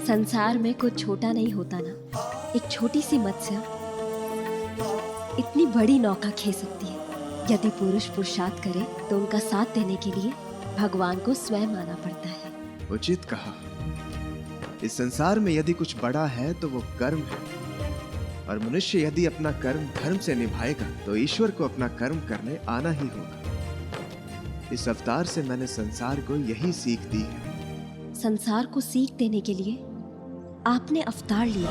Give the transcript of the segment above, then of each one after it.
संसार में कुछ छोटा नहीं होता ना। एक छोटी सी मत्स्य इतनी बड़ी नौका खे सकती है। यदि पुरुष पुरुषार्थ करे तो उनका साथ देने के लिए भगवान को स्वयं आना पड़ता है। उचित कहा। इस संसार में यदि कुछ बड़ा है तो वो कर्म है, और मनुष्य यदि अपना कर्म धर्म से निभाएगा तो ईश्वर को अपना कर्म करने आना ही होगा। इस अवतार से मैंने संसार को यही सीख दी है। संसार को सीख देने के लिए आपने अवतार लिया,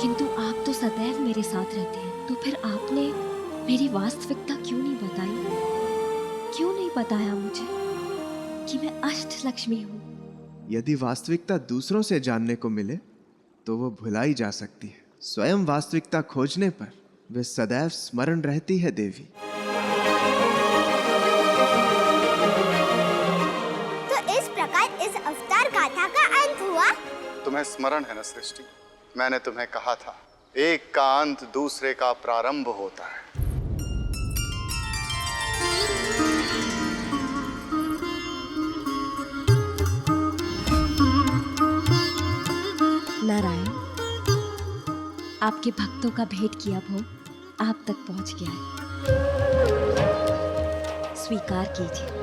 किंतु आप तो सदैव मेरे साथ रहते हैं। तो फिर आपने मेरी वास्तविकता क्यों नहीं बताई? क्यों नहीं बताया मुझे कि मैं अष्ट लक्ष्मी हूँ? यदि वास्तविकता दूसरों से जानने को मिले तो वो भुलाई जा सकती है। स्वयं वास्तविकता खोजने पर वे सदैव स्मरण रहती है देवी। तो इस प्रकार इस अवतार गाथा का अंत हुआ। तुम्हें स्मरण है न सृष्टि, मैंने तुम्हें कहा था एक का अंत दूसरे का प्रारंभ होता है। नारायण, आपके भक्तों का भेंट किया भोग आप तक पहुंच गया है, स्वीकार कीजिए।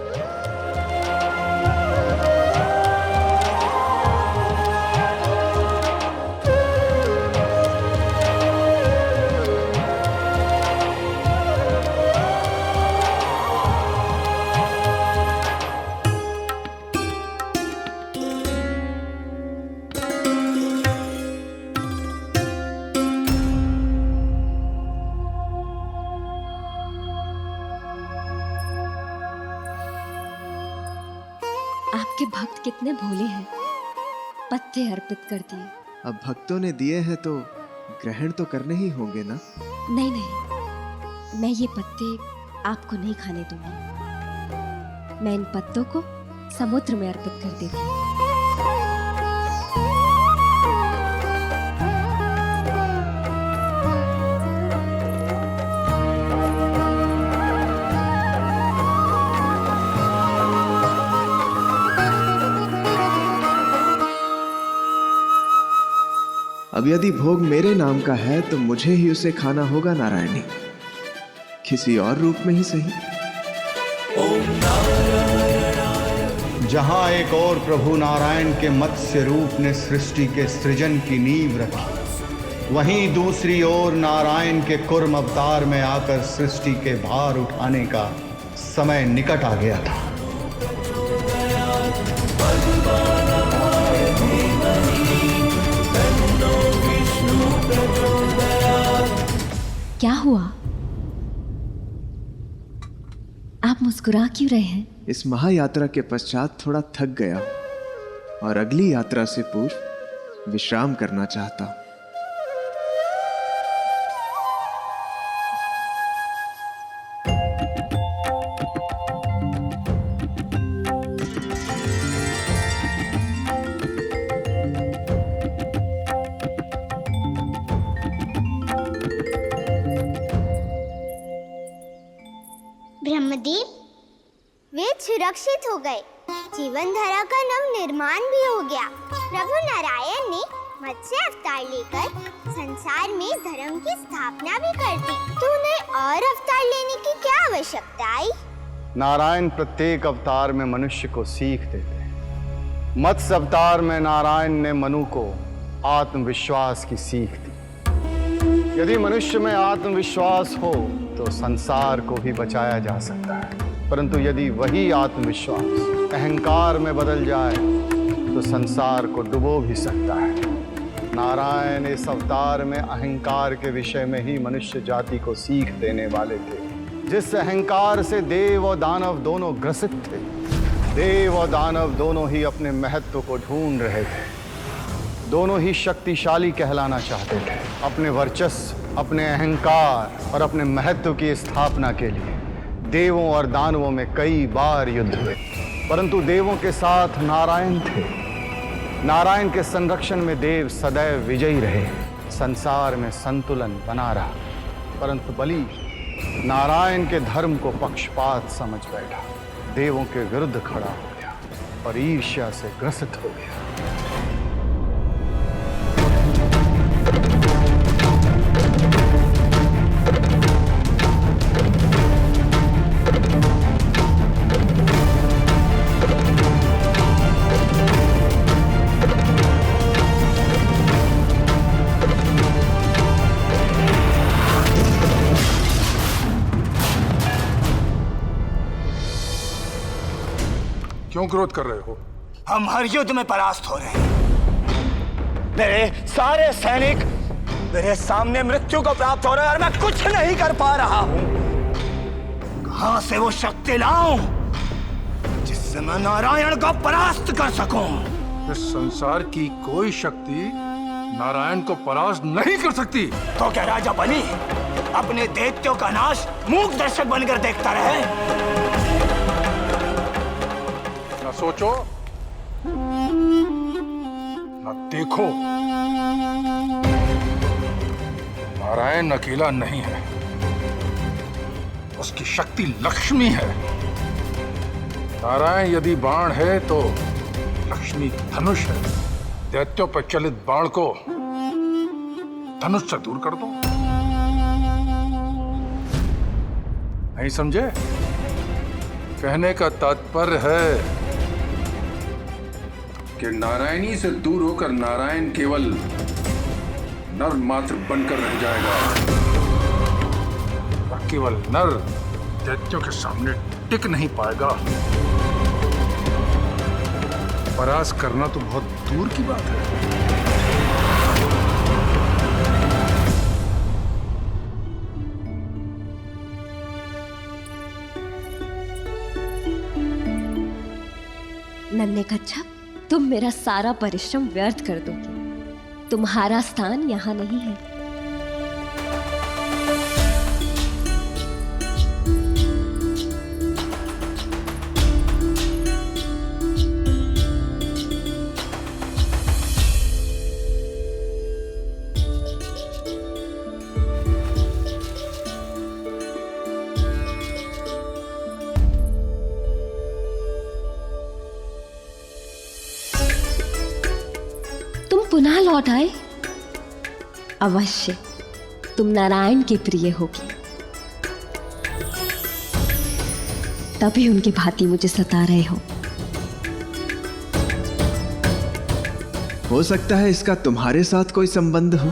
आपके भक्त कितने भोले हैं, पत्ते अर्पित कर दिए। अब भक्तों ने दिए हैं तो ग्रहण तो करने ही होंगे ना? नहीं नहीं, मैं ये पत्ते आपको नहीं खाने दूंगी। मैं इन पत्तों को समुद्र में अर्पित कर देती हूँ। अब यदि भोग मेरे नाम का है तो मुझे ही उसे खाना होगा नारायणी, किसी और रूप में ही सही। जहां एक और प्रभु नारायण के मत्स्य रूप ने सृष्टि के सृजन की नींव रखी, वहीं दूसरी ओर नारायण के कूर्म अवतार में आकर सृष्टि के भार उठाने का समय निकट आ गया था। क्या हुआ? आप मुस्कुरा क्यों रहे हैं? इस महायात्रा के पश्चात थोड़ा थक गया और अगली यात्रा से पूर्व विश्राम करना चाहता हूं। ब्रह्मदेव, वेद सुरक्षित हो गए, जीवन धारा का नव निर्माण भी हो गया। प्रभु नारायण ने मत्स्य अवतार लेकर संसार में धर्म की स्थापना भी कर दी। तो उन्हें और अवतार लेने की क्या आवश्यकता आई? नारायण प्रत्येक अवतार में मनुष्य को सीख देते हैं। मत्स्य अवतार में नारायण ने मनु को आत्मविश्वास की सीख दी। यदि मनुष्य में आत्मविश्वास हो तो संसार को भी बचाया जा सकता है, परंतु यदि वही आत्मविश्वास अहंकार में बदल जाए तो संसार को डुबो भी सकता है। नारायण इस अवतार में अहंकार के विषय में ही मनुष्य जाति को सीख देने वाले थे, जिस अहंकार से देव और दानव दोनों ग्रसित थे। देव और दानव दोनों ही अपने महत्व को ढूंढ रहे थे, दोनों ही शक्तिशाली कहलाना चाहते थे। अपने वर्चस्व, अपने अहंकार और अपने महत्व की स्थापना के लिए देवों और दानवों में कई बार युद्ध हुए, परंतु देवों के साथ नारायण थे। नारायण के संरक्षण में देव सदैव विजयी रहे, संसार में संतुलन बना रहा। परंतु बलि नारायण के धर्म को पक्षपात समझ बैठा, देवों के विरुद्ध खड़ा हो गया और ईर्ष्या से ग्रसित हो गया। क्यों क्रोध कर रहे हो? हम हर युद्ध में परास्त हो रहे हैं। मेरे सारे सैनिक मेरे सामने मृत्यु को प्राप्त हो रहे हैं और मैं कुछ नहीं कर पा रहा हूं। कहां से वो शक्ति लाऊं जिससे मैं नारायण को परास्त कर सकूं? इस संसार की कोई शक्ति नारायण को परास्त नहीं कर सकती। तो क्या राजा बलि अपने दैत्यों का नाश मूक दर्शक बनकर देखता रहे? न सोचो न देखो, नारायण अकेला नहीं है, उसकी शक्ति लक्ष्मी है। नारायण यदि बाण है तो लक्ष्मी धनुष है। दैत्यों पर चलित बाण को धनुष से दूर कर दो। नहीं समझे? कहने का तात्पर्य है कि नारायणी से दूर होकर नारायण केवल नर मात्र बनकर रह जाएगा और केवल नर दैत्यों के सामने टिक नहीं पाएगा। परास्त करना तो बहुत दूर की बात है। नन्हे कच्छप, तुम मेरा सारा परिश्रम व्यर्थ कर दोगे। तुम्हारा स्थान यहाँ नहीं है। पुनः लौट आए? अवश्य तुम नारायण के प्रिय होगी, तभी उनकी भांति मुझे सता रहे हो सकता है इसका तुम्हारे साथ कोई संबंध हो।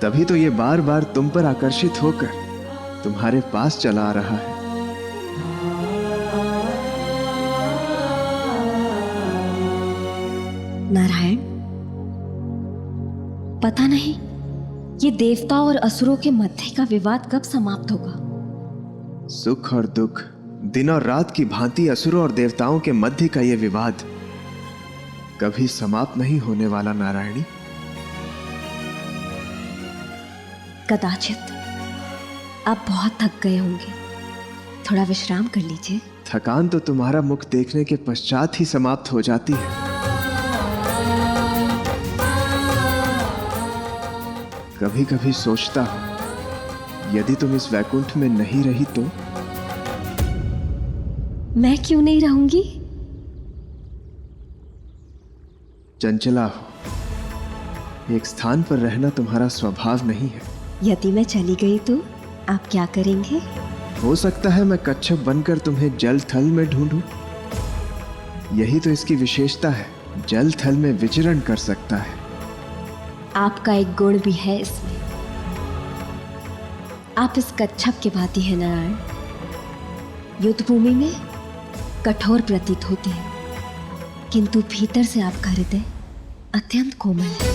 तभी तो ये बार बार तुम पर आकर्षित होकर तुम्हारे पास चला आ रहा है। नारायण, पता नहीं ये देवता और असुरों के मध्य का विवाद कब समाप्त होगा। सुख और दुख, दिन और रात की भांति असुरों और देवताओं के मध्य का ये विवाद कभी समाप्त नहीं होने वाला। नारायणी, कदाचित आप बहुत थक गए होंगे, थोड़ा विश्राम कर लीजिए। थकान तो तुम्हारा मुख देखने के पश्चात ही समाप्त हो जाती है। कभी कभी सोचता हूं, यदि तुम इस वैकुंठ में नहीं रही तो। मैं क्यों नहीं रहूंगी? चंचला हो, एक स्थान पर रहना तुम्हारा स्वभाव नहीं है। यदि मैं चली गई तो आप क्या करेंगे? हो सकता है मैं कच्छप बनकर तुम्हें जल थल में ढूंढूं। यही तो इसकी विशेषता है, जल थल में विचरण कर सकता है। आपका एक गुण भी है इसमें, आप इस कच्छप के भांति हैं नारायण। युद्ध भूमि में कठोर प्रतीत होते हैं, किंतु भीतर से आपका हृदय अत्यंत कोमल है।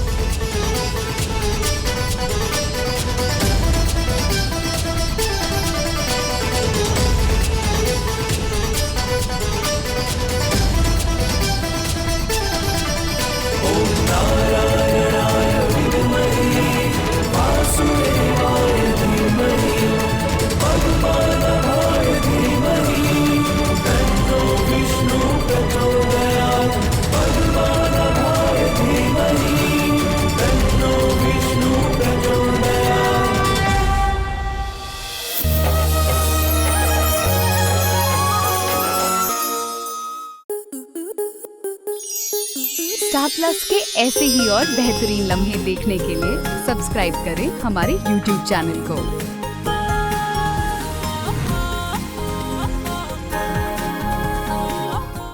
विष्णु प्रचोदयात्। स्टार प्लस के ऐसे ही और बेहतरीन लम्हे देखने के लिए सब्सक्राइब करें हमारे YouTube चैनल को।